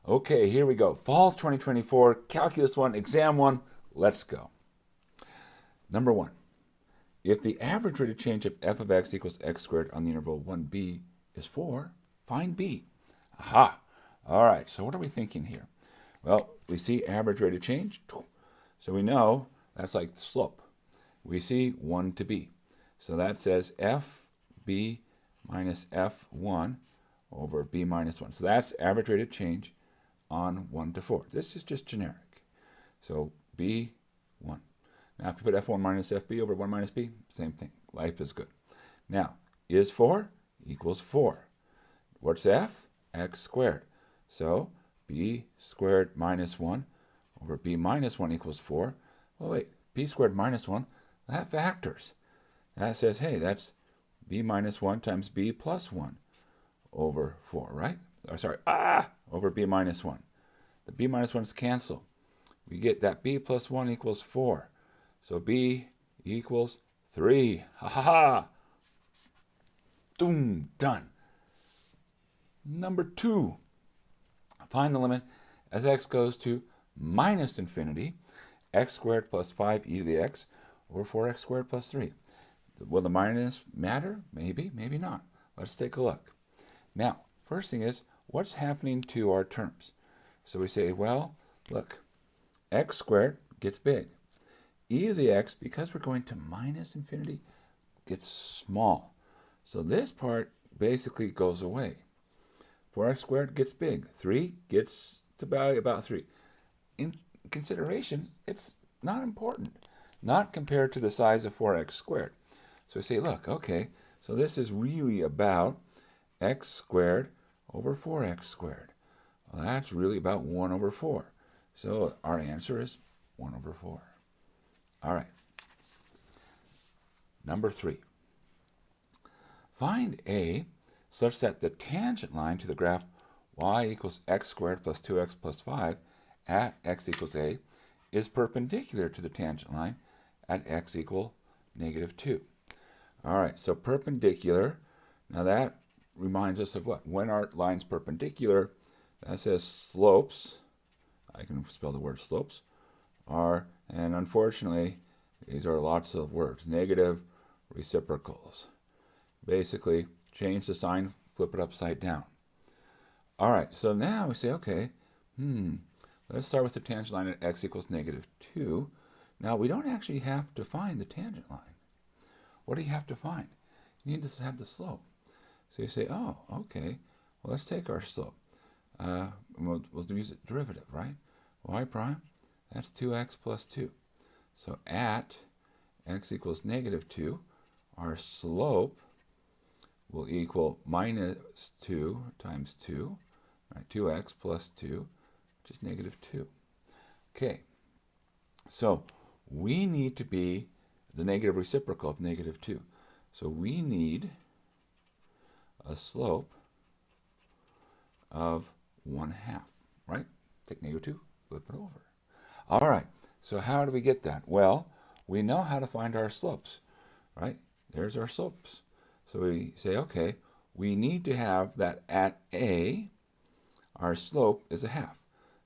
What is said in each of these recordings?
Okay, here we go. Fall 2024, Calculus 1, Exam 1. Let's go. Number 1. If the average rate of change of f of x equals x squared on the interval 1b is 4, find b. Aha! All right, so what are we thinking here? Well, we see average rate of change, so we know that's like the slope. We see 1 to b. So that says fb minus f1 over b minus 1. So that's average rate of change on 1 to 4. This is just generic. So b1. Now if you put f1 minus fb over 1 minus b, same thing. Life is good. Now, is 4 equals 4. What's f? X squared. So b squared minus 1 over b minus 1 equals 4. Oh wait, b squared minus 1, that factors. That says, hey, that's b minus 1 times b plus 1 over 4, right? Over b minus 1. The b minus 1's cancel. We get that b plus 1 equals 4. So b equals 3. Ha ha ha! Boom, done. Number 2. Find the limit as x goes to minus infinity, x squared plus 5e to the x over 4x squared plus 3. Will the minus matter? Maybe, maybe not. Let's take a look. Now, first thing is, what's happening to our terms? So we say, well, look, x squared gets big. E to the x, because we're going to minus infinity, gets small. So this part basically goes away. 4x squared gets big. 3 gets to value about 3. In consideration, it's not important. Not compared to the size of 4x squared. So we say, look, okay, so this is really about x squared over 4x squared. Well, that's really about 1 over 4. So our answer is 1 over 4. All right. Number 3. Find a such that the tangent line to the graph y equals x squared plus 2x plus 5 at x equals a is perpendicular to the tangent line at x equal negative 2. All right, so perpendicular. Now that reminds us of what? When our line's perpendicular, that says slopes. I can spell the word slopes. Are, and unfortunately, these are lots of words. Negative reciprocals. Basically, change the sign, flip it upside down. All right, so now we say, okay, let's start with the tangent line at x equals negative 2. Now, we don't actually have to find the tangent line. What do you have to find? You need to have the slope. So you say, oh, okay, well, let's take our slope. We'll use a derivative, right? Y prime, that's 2x plus 2. So at x equals negative 2, our slope will equal minus 2 times 2, right? 2x plus 2, which is negative 2. Okay, so we need to be the negative reciprocal of negative 2. So we need a slope of 1/2, right? Take negative 2, flip it over. All right, so how do we get that? Well, we know how to find our slopes, right? There's our slopes. So we say, okay, we need to have that at a, our slope is 1/2.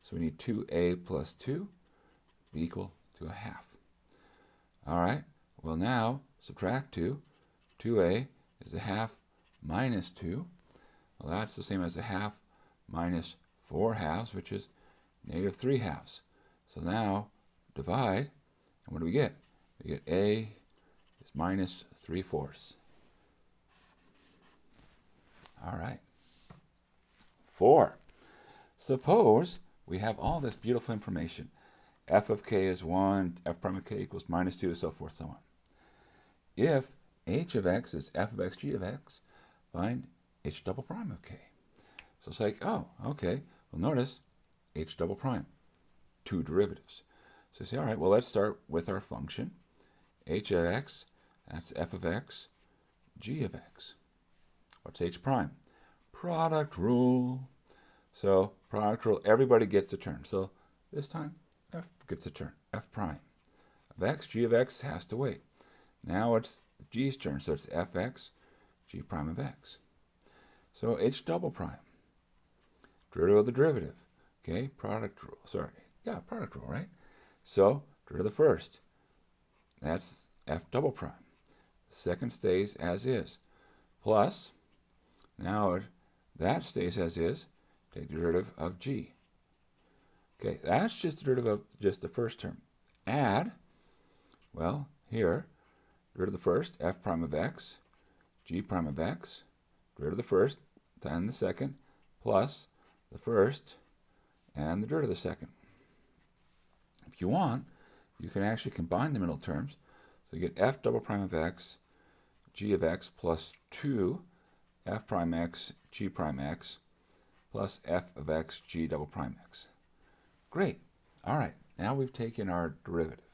So we need 2a plus 2 be equal to 1/2. All right, well now, subtract 2. 2a is 1/2 minus 2. Well, that's the same as 1/2 minus 4/2, which is negative 3/2. So now, divide, and what do we get? We get a is minus 3/4. All right. 4. Suppose we have all this beautiful information. F of k is 1, f prime of k equals minus 2, so forth, so on. If h of x is f of x, g of x, find h double prime of k. So it's like, oh, okay. Well, notice h double prime, 2 derivatives. So you say, all right, well, let's start with our function. H of x, that's f of x, g of x. What's h prime? Product rule. So product rule, everybody gets a turn. So this time, f gets a turn, f prime of x, g of x has to wait. Now it's g's turn, so it's fx, g prime of x. So h double prime, derivative of the derivative. Okay, product rule. Sorry. Yeah, product rule, right? So, get rid of the first. That's f double prime. The second stays as is. Plus, now that stays as is. Take the derivative of g. Okay, that's just the derivative of just the first term. Add, well, here, get rid of the first, f prime of x, g prime of x, get rid of the first, and the second, plus the first and the derivative of the second. If you want, you can actually combine the middle terms. So you get f double prime of x, g of x plus 2 f prime x, g prime x, plus f of x, g double prime x. Great. All right, now we've taken our derivative,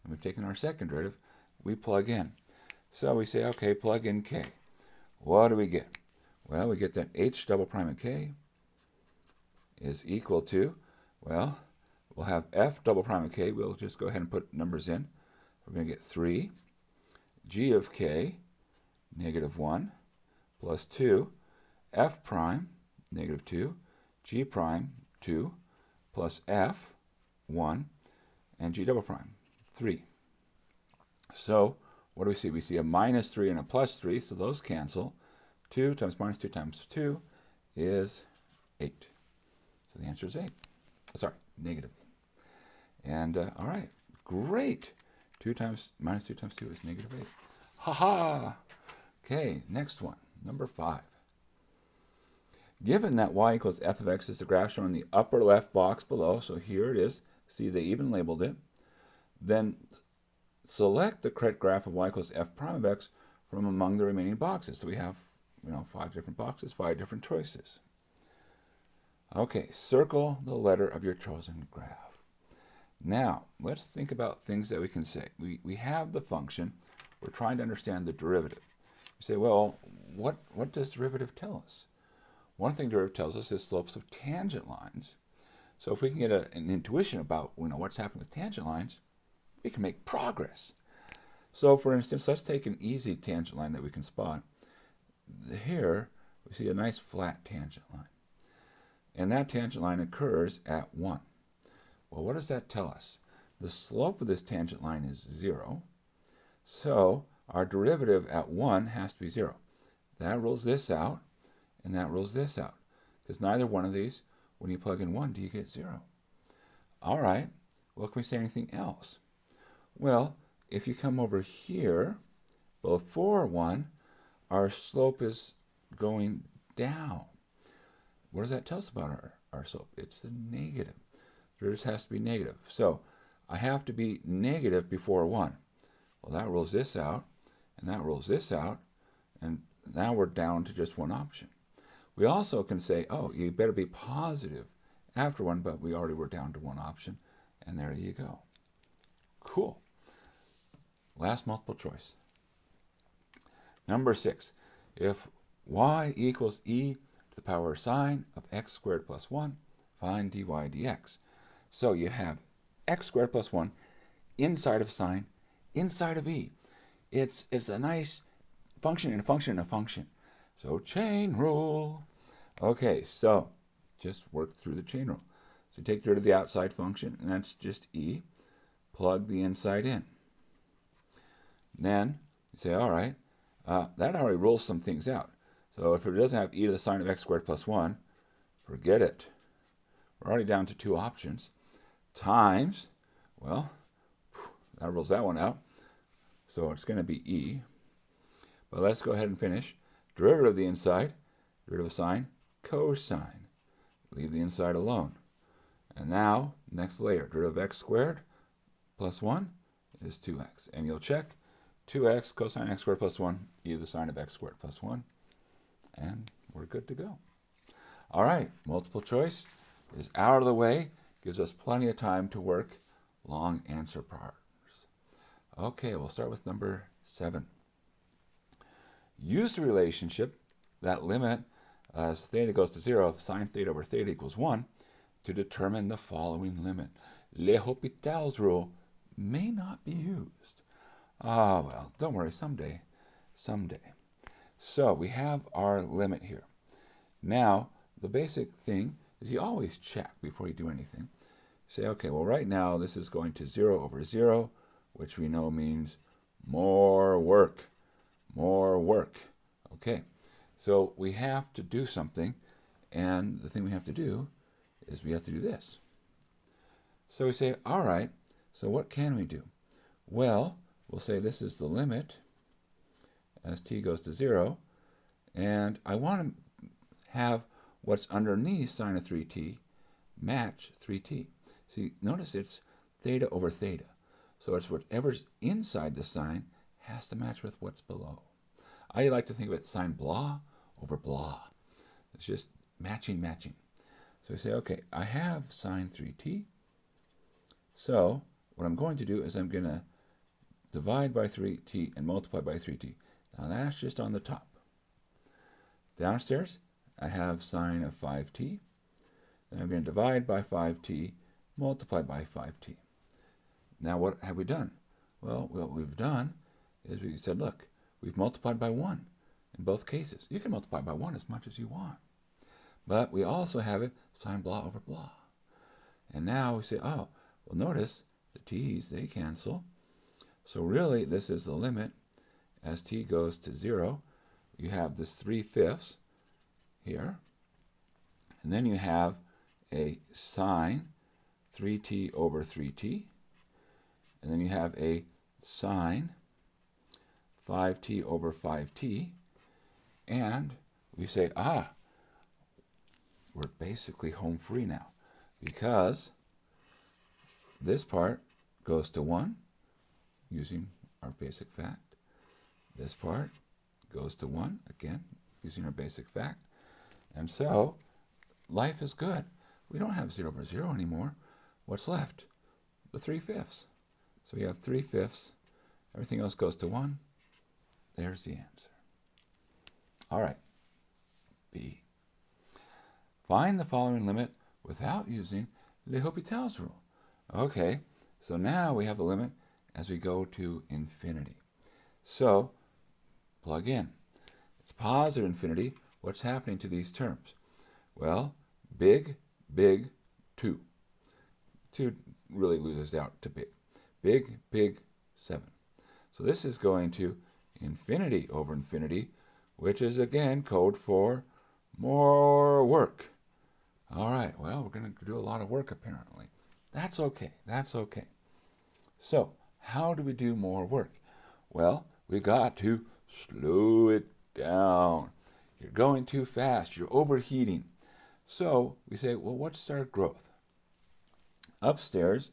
and we've taken our second derivative. We plug in. So we say, okay, plug in k. What do we get? Well, we get that h double prime of k is equal to, well, we'll have f double prime of k. We'll just go ahead and put numbers in. We're going to get 3. G of k, negative 1, plus 2. F prime, negative 2. G prime, 2, plus f, 1. And g double prime, 3. So what do we see? We see a minus 3 and a plus 3, so those cancel. 2 times minus 2 times 2 is 8. So the answer is 8. Sorry, negative 8. And all right, great. 2 times minus 2 times 2 is negative 8. Ha-ha! Okay, next one, number 5. Given that y equals f of x is the graph shown in the upper left box below, so here it is, see they even labeled it, then select the correct graph of y equals f prime of x from among the remaining boxes. So we have, 5 different boxes, 5 different choices. Okay, circle the letter of your chosen graph. Now, let's think about things that we can say. We have the function. We're trying to understand the derivative. You say, well, what does derivative tell us? One thing derivative tells us is slopes of tangent lines. So if we can get an intuition about what's happening with tangent lines, we can make progress. So for instance, let's take an easy tangent line that we can spot. Here, we see a nice flat tangent line. And that tangent line occurs at 1. Well, what does that tell us? The slope of this tangent line is 0. So our derivative at 1 has to be 0. That rules this out, and that rules this out. Because neither one of these, when you plug in 1, do you get 0. All right, well, can we say anything else? Well, if you come over here, before 1, our slope is going down. What does that tell us about our slope? It's the negative. This has to be negative. So I have to be negative before 1. Well, that rules this out, and that rules this out, and now we're down to just one option. We also can say, oh, you better be positive after 1, but we already were down to one option, and there you go. Cool. Last multiple choice. Number 6. If y equals e to the power sine of x squared plus 1, find dy dx. So you have x squared plus 1 inside of sine, inside of e. It's a nice function and a function and a function. So chain rule. Okay, so just work through the chain rule. So take rid of the outside function, and that's just e. Plug the inside in. Then you say, all right, that already rules some things out. So if it doesn't have e to the sine of x squared plus 1, forget it. We're already down to 2 options. Times, well, that rules that one out. So it's going to be e. But let's go ahead and finish. Derivative of the inside, derivative of sine, cosine. Leave the inside alone. And now, next layer, derivative of x squared plus 1 is 2x. And you'll check 2x cosine x squared plus 1, e to the sine of x squared plus 1. And we're good to go. All right, multiple choice is out of the way. Gives us plenty of time to work long answer parts. Okay, we'll start with number 7. Use the relationship, that limit as theta goes to 0 of sine theta over theta equals 1 to determine the following limit. L'Hopital's rule may not be used. Ah, well, don't worry, someday. So we have our limit here. Now, the basic thing is you always check before you do anything. Say, okay, well, right now this is going to 0 over 0, which we know means more work. More work. Okay, so we have to do something, and the thing we have to do is we have to do this. So we say, all right, so what can we do? Well, we'll say this is the limit as t goes to 0, and I want to have what's underneath sine of 3t match 3t. See, notice it's theta over theta. So it's whatever's inside the sine has to match with what's below. I like to think of it sine blah over blah. It's just matching. So we say, okay, I have sine 3t. So what I'm going to do is I'm going to divide by 3t and multiply by 3t. Now that's just on the top. Downstairs, I have sine of 5t. Then I'm going to divide by 5t, multiply by 5t. Now what have we done? Well, what we've done is we said, look, we've multiplied by 1 in both cases. You can multiply by 1 as much as you want. But we also have it sine blah over blah. And now we say, oh, well, notice the t's, they cancel. So really, this is the limit as t goes to 0. You have this 3/5 here. And then you have a sine 3t over 3t. And then you have a sine 5t over 5t. And we say, we're basically home free now, because this part goes to 1 using our basic fact. This part goes to 1, again, using our basic fact. And so life is good. We don't have 0 over 0 anymore. What's left? The 3/5. So we have 3/5. Everything else goes to 1. There's the answer. All right. B. Find the following limit without using L'Hopital's rule. Okay, so now we have a limit as we go to infinity. So, plug in. It's positive infinity. What's happening to these terms? Well, big, 2. 2 really loses out to big. Big, 7. So this is going to infinity over infinity, which is again code for more work. All right, well, we're going to do a lot of work apparently. That's okay. So, how do we do more work? Well, we got to slow it down. You're going too fast. You're overheating. So, we say, well, what's our growth? Upstairs,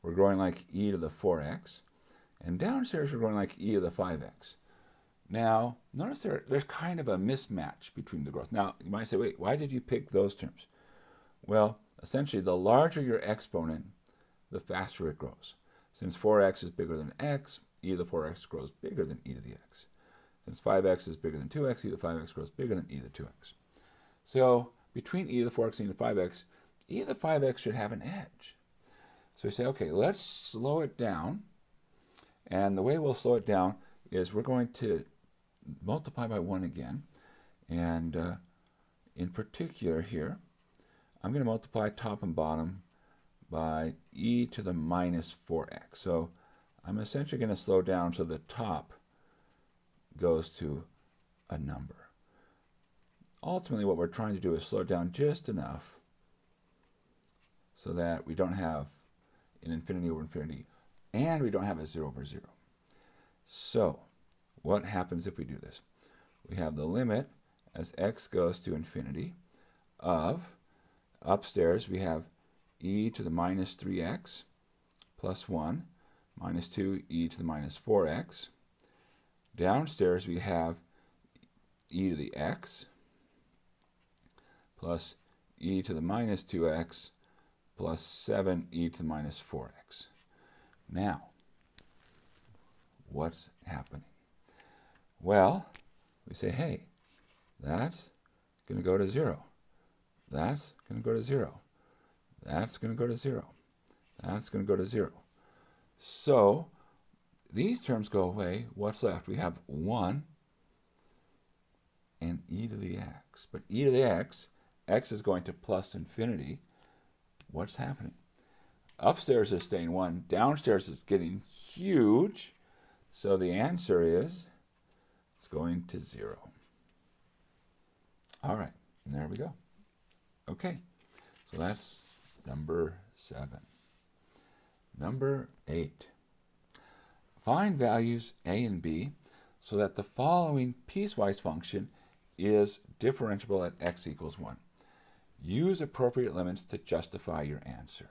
we're growing like e to the 4x. And downstairs, we're growing like e to the 5x. Now, notice there's kind of a mismatch between the growth. Now, you might say, wait, why did you pick those terms? Well, essentially, the larger your exponent, the faster it grows. Since 4x is bigger than x, e to the 4x grows bigger than e to the x. Since 5x is bigger than 2x, e to the 5x grows bigger than e to the 2x. So, between e to the 4x and e to the 5x, e to the 5x should have an edge. So we say, okay, let's slow it down. And the way we'll slow it down is we're going to multiply by 1 again. And in particular here, I'm going to multiply top and bottom by e to the minus 4x. So I'm essentially going to slow down so the top goes to a number. Ultimately, what we're trying to do is slow it down just enough so that we don't have an infinity over infinity, and we don't have a 0 over 0. So what happens if we do this? We have the limit as x goes to infinity of, upstairs we have e to the minus 3x plus 1 minus 2e to the minus 4x. Downstairs we have e to the x plus e to the minus 2x plus 7e to the minus 4x. Now, what's happening? Well, we say, hey, that's going to go to 0. That's going to go to 0. That's going to go to 0. That's going to go to 0. So, these terms go away. What's left? We have 1 and e to the x. But e to the x x is going to plus infinity, what's happening? Upstairs is staying 1. Downstairs is getting huge. So the answer is it's going to 0. All right, and there we go. Okay, so that's number 7. Number 8. Find values a and b so that the following piecewise function is differentiable at x equals 1. Use appropriate limits to justify your answer.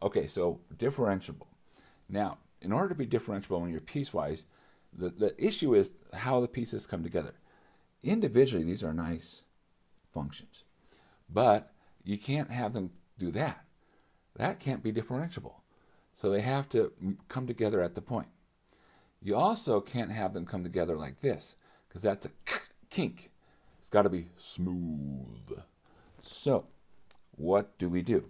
Okay, so differentiable. Now, in order to be differentiable when you're piecewise, the issue is how the pieces come together. Individually, these are nice functions, but you can't have them do that. That can't be differentiable. So they have to come together at the point. You also can't have them come together like this, because that's a kink. It's got to be smooth. So, what do we do?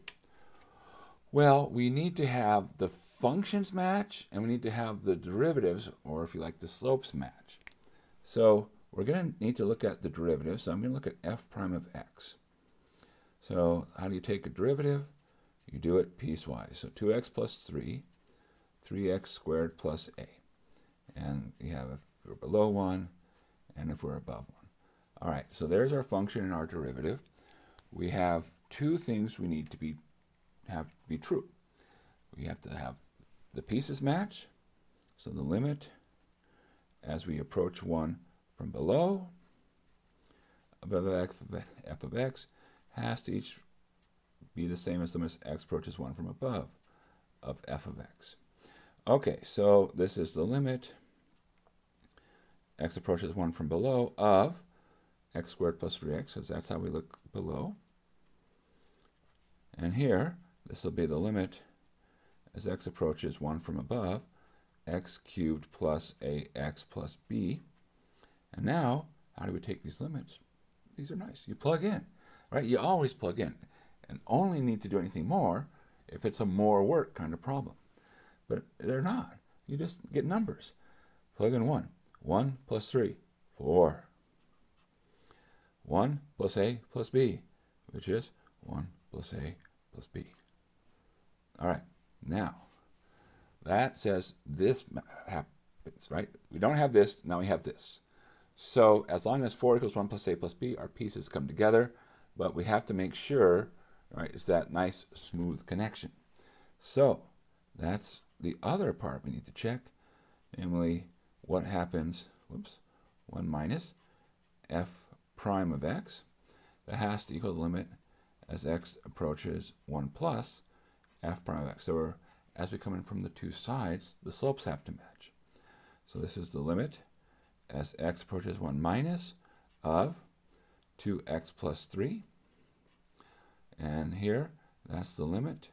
Well, we need to have the functions match, and we need to have the derivatives, or if you like, the slopes match. So, we're going to need to look at the derivative. So I'm going to look at f prime of x. So how do you take a derivative? You do it piecewise. So 2x plus 3, 3x squared plus a. And you have if we're below 1 and if we're above 1. All right, so there's our function and our derivative. We have two things we need to be true. We have to have the pieces match, so the limit as we approach 1 from below above f of x has to each be the same as the limit x approaches 1 from above of f of x. Okay, so this is the limit x approaches 1 from below of x squared plus 3x, because that's how we look below. And here, this will be the limit as x approaches 1 from above, x cubed plus ax plus b. And now, how do we take these limits? These are nice. You plug in, right? You always plug in, and only need to do anything more if it's a more work kind of problem. But they're not. You just get numbers. Plug in 1. 1 plus 3, 4. 1 plus a plus b, which is 1 plus a plus b. All right, now, that says this happens, right? We don't have this, now we have this. So as long as 4 equals 1 plus a plus b, our pieces come together, but we have to make sure, right, it's that nice smooth connection. So that's the other part we need to check, namely what happens, 1 minus f prime of x, that has to equal the limit as x approaches 1 plus f prime of x. So as we come in from the two sides, the slopes have to match. So this is the limit as x approaches 1 minus of 2x plus 3. And here, that's the limit.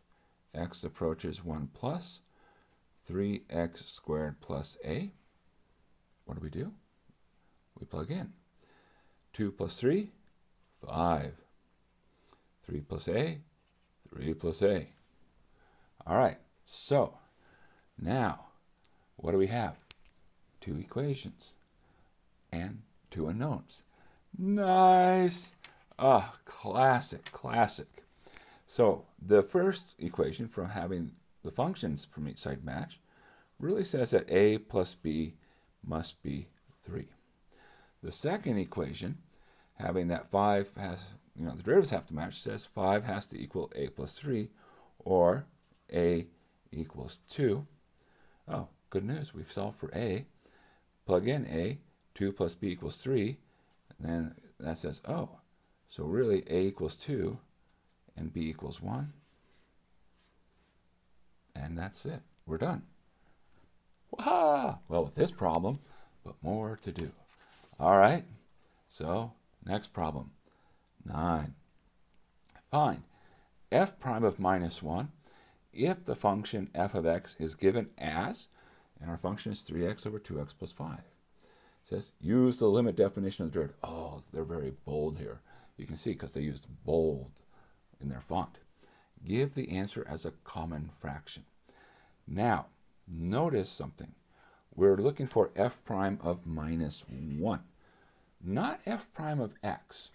X approaches 1 plus 3x squared plus a. What do? We plug in. 2 plus 3, 5. 3 plus a, 3 plus a. All right, so now what do we have? Two equations and two unknowns. Nice. Ah, classic. So the first equation, from having the functions from each side match, really says that a plus b must be 3. The second equation, having that 5 has, the derivatives have to match, says 5 has to equal a plus 3, or a equals 2. Oh, good news, we've solved for a. Plug in a, 2 plus b equals 3, and then that says, oh, so really a equals 2 and b equals 1. And that's it. We're done. Waha! Well, with this problem, but more to do. All right, so next problem, 9. Find f prime of minus 1 if the function f of x is given as, and our function is 3x over 2x plus 5. It says, use the limit definition of the derivative. Oh, they're very bold here. You can see because they used bold in their font. Give the answer as a common fraction. Now, notice something. We're looking for f prime of minus 1, not f prime of x.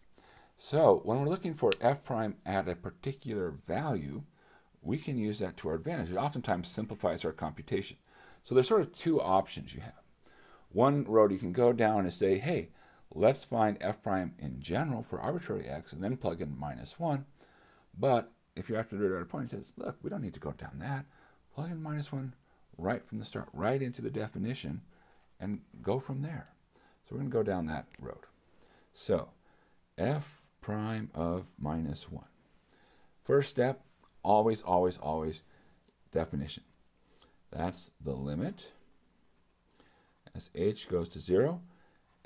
So when we're looking for f prime at a particular value, we can use that to our advantage. It oftentimes simplifies our computation. So there's sort of two options you have. One road you can go down and say, hey, let's find f prime in general for arbitrary x and then plug in -1. But if you have to do it at a point, it says, look, we don't need to go down that. Plug in -1 right from the start, right into the definition, and go from there. So we're going to go down that road. So f prime of -1. First step, always, always, always definition. That's the limit. As h goes to 0,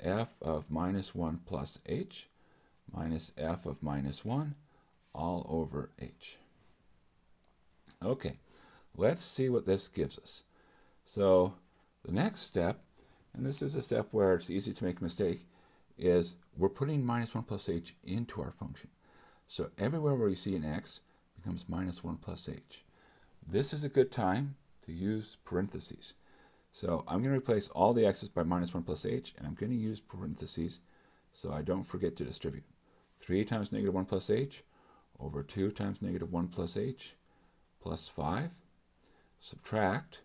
f of -1 plus h minus f of -1 all over h. Okay, let's see what this gives us. So the next step, and this is a step where it's easy to make a mistake, is we're putting -1 plus h into our function. So everywhere where you see an x becomes -1 plus h. This is a good time to use parentheses. So I'm going to replace all the x's by -1 plus h, and I'm going to use parentheses so I don't forget to distribute. 3 times -1 plus h over 2 times -1 plus h plus 5. Subtract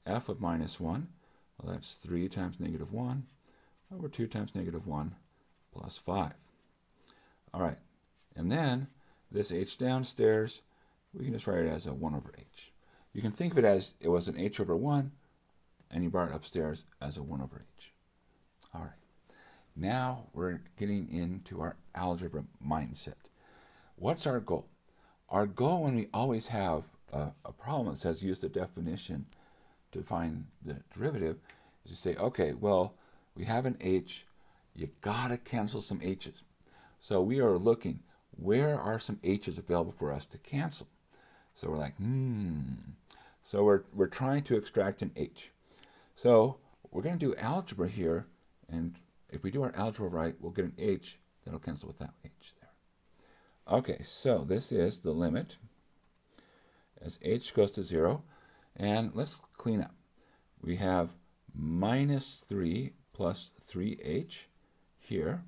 f of -1. Well, that's 3 times -1 over 2 times -1 plus 5. All right, and then this h downstairs, we can just write it as a 1 over h. You can think of it as it was an h over 1, and you brought it upstairs as a 1 over h. All right, now we're getting into our algebra mindset. What's our goal? Our goal when we always have a problem that says use the definition to find the derivative is to say, okay, well, we have an h, you gotta cancel some h's. So we are looking, where are some h's available for us to cancel? So we're like, So we're trying to extract an h. So we're going to do algebra here, and if we do our algebra right, we'll get an h that'll cancel with that h there. Okay, so this is the limit as h goes to 0, and let's clean up. We have -3 plus 3h here.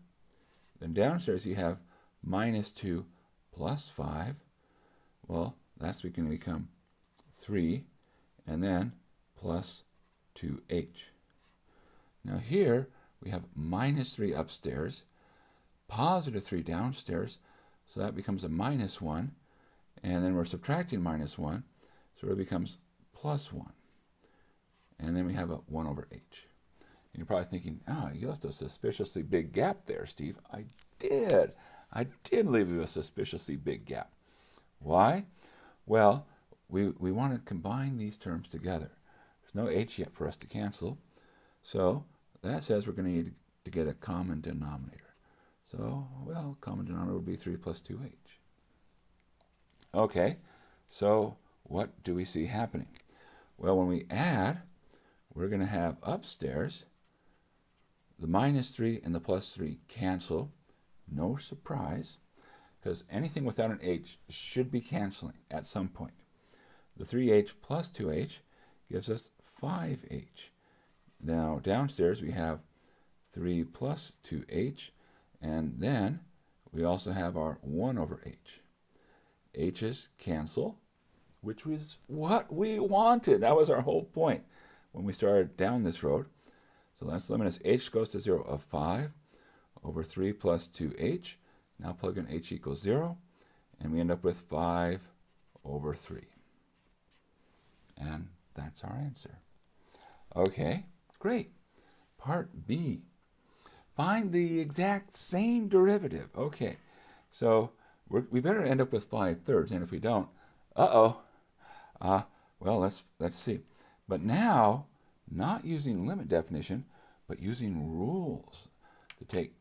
Then downstairs you have -2 plus 5. Well, that's going to become 3, and then plus 2h. Now here we have -3 upstairs, positive 3 downstairs, so that becomes a -1, and then we're subtracting -1, so it becomes +1. And then we have a 1 over h. And you're probably thinking, you left a suspiciously big gap there, Steve. I did leave you a suspiciously big gap. Why? Well, we want to combine these terms together. There's no h yet for us to cancel, so that says we're going to need to get a common denominator. So, well, common denominator would be 3 plus 2h. Okay, so what do we see happening? Well, when we add, we're going to have upstairs the -3 and the +3 cancel. No surprise, because anything without an h should be canceling at some point. The 3h plus 2h gives us 5h. Now downstairs we have 3 plus 2h, and then we also have our 1 over h. h's cancel, which was what we wanted. That was our whole point when we started down this road. So that's the limit as h goes to 0 of 5 over 3 plus 2h. Now plug in h equals 0, and we end up with 5 over 3. And that's our answer. Okay, great. Part B. Find the exact same derivative. Okay, so we better end up with 5/3, and if we don't, well, let's see. But now, not using limit definition, but using rules to take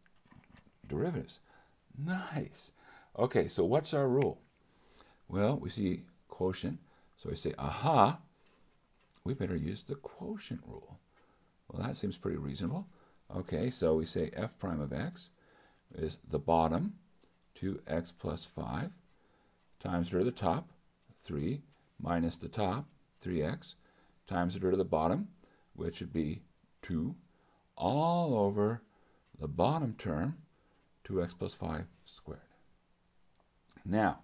derivatives. Nice. Okay, so what's our rule? Well, we see quotient, so we say, aha, we better use the quotient rule. Well, that seems pretty reasonable. Okay, so we say f prime of x is the bottom, 2x plus 5, times the root of the top, 3, minus the top, 3x, times the root of the bottom, which would be 2, all over the bottom term, 2x plus 5 squared. Now,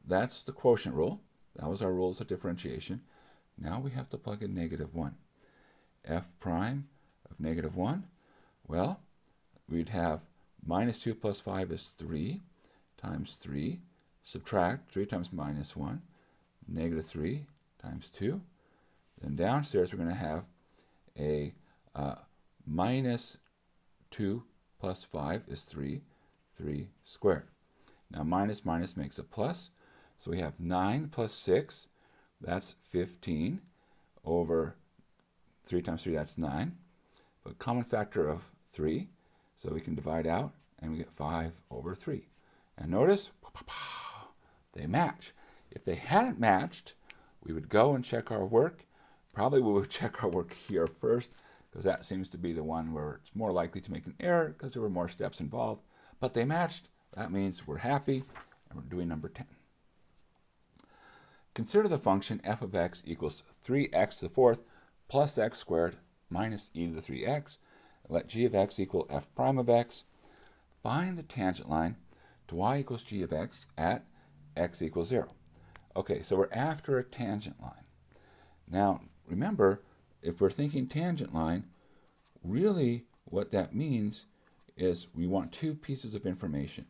that's the quotient rule. That was our rules of differentiation. Now we have to plug in -1. F prime of -1, well, we'd have -2 plus 5 is 3 times 3. Subtract 3 times -1, -3 times 2. Then downstairs we're going to have a -2 plus 5 is 3, 3 squared. Now minus minus makes a plus, so we have 9 plus 6, that's 15, over 3 times 3, that's 9. But common factor of 3, so we can divide out, and we get 5 over 3. And notice, they match. If they hadn't matched, we would go and check our work. Probably we would check our work here first, because that seems to be the one where it's more likely to make an error because there were more steps involved. But they matched. That means we're happy, and we're doing number 10. Consider the function f of x equals 3x to the fourth plus x squared minus e to the 3x. Let g of x equal f prime of x. Find the tangent line to y equals g of x at x equals 0. Okay, so we're after a tangent line. Now, remember, if we're thinking tangent line, really what that means is we want two pieces of information.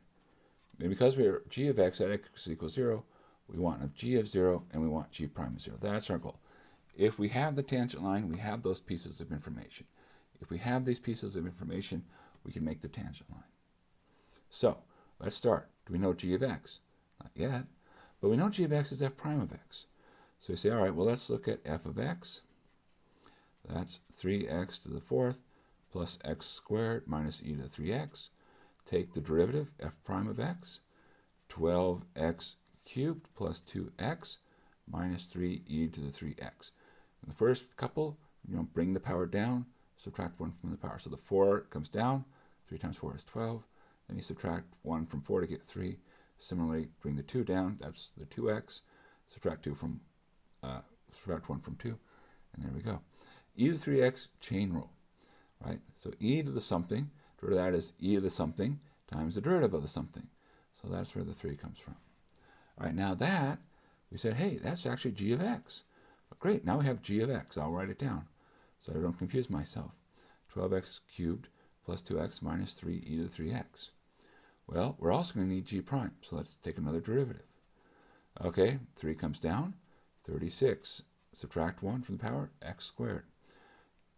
And because we're g of x at x equals 0, we want a g of 0 and we want g prime of 0. That's our goal. If we have the tangent line, we have those pieces of information. If we have these pieces of information, we can make the tangent line. So, let's start. Do we know g of x? Not yet. But we know g of x is f prime of x. So we say, all right, well, let's look at f of x. That's 3x to the fourth plus x squared minus e to the 3x. Take the derivative, f prime of x, 12x cubed plus 2x minus 3e to the 3x. In the first couple, bring the power down, subtract 1 from the power. So the 4 comes down, 3 times 4 is 12. Then you subtract 1 from 4 to get 3. Similarly, bring the 2 down, that's the 2x. Subtract 1 from 2, and there we go. E to the 3x, chain rule, right? So e to the something, derivative of that is e to the something times the derivative of the something. So that's where the 3 comes from. All right, now that, we said, hey, that's actually g of x. Great, now we have g of x. I'll write it down so I don't confuse myself. 12x cubed plus 2x minus 3e to the 3x. Well, we're also going to need g prime, so let's take another derivative. Okay, 3 comes down, 36. Subtract 1 from the power, x squared.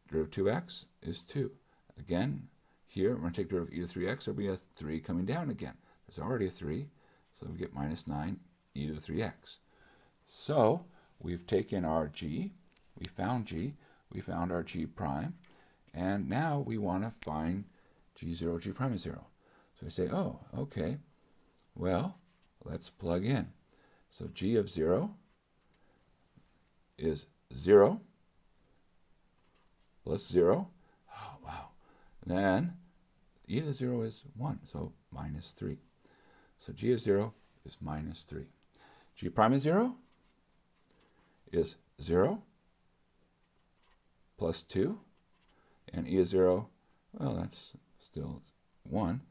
Derivative of 2x is 2. Again, here, we're going to take derivative of e to the 3x, there'll be a 3 coming down again. There's already a 3, so we get minus 9 e to the 3x. So, we've taken our g, we found our g prime, and now we want to find g0, g prime is 0. So we say, oh, okay, well, let's plug in. So g of 0 is 0 plus 0. Oh, wow. And then e to the 0 is 1, so minus 3. So g of 0 is minus 3. G prime of 0 is 0 plus 2. And e of 0, well, that's still 1.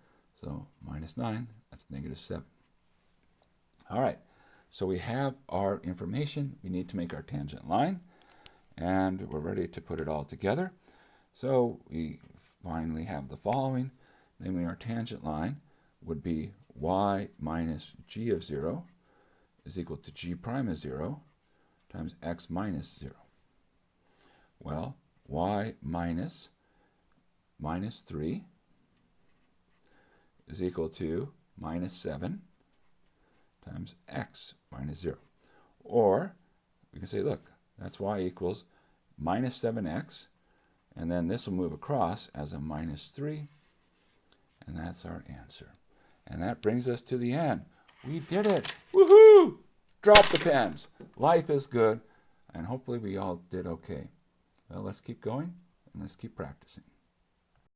So minus 9, that's negative 7. All right, so we have our information. We need to make our tangent line, and we're ready to put it all together. So we finally have the following. Namely, our tangent line would be y minus g of 0 is equal to g prime of 0 times x minus 0. Well, y minus 3 is equal to minus 7 times x minus 0. Or we can say, look, that's y equals minus 7x, and then this will move across as a minus 3, and that's our answer. And that brings us to the end. We did it! Woohoo! Drop the pens. Life is good, and hopefully we all did okay. Well, let's keep going, and let's keep practicing.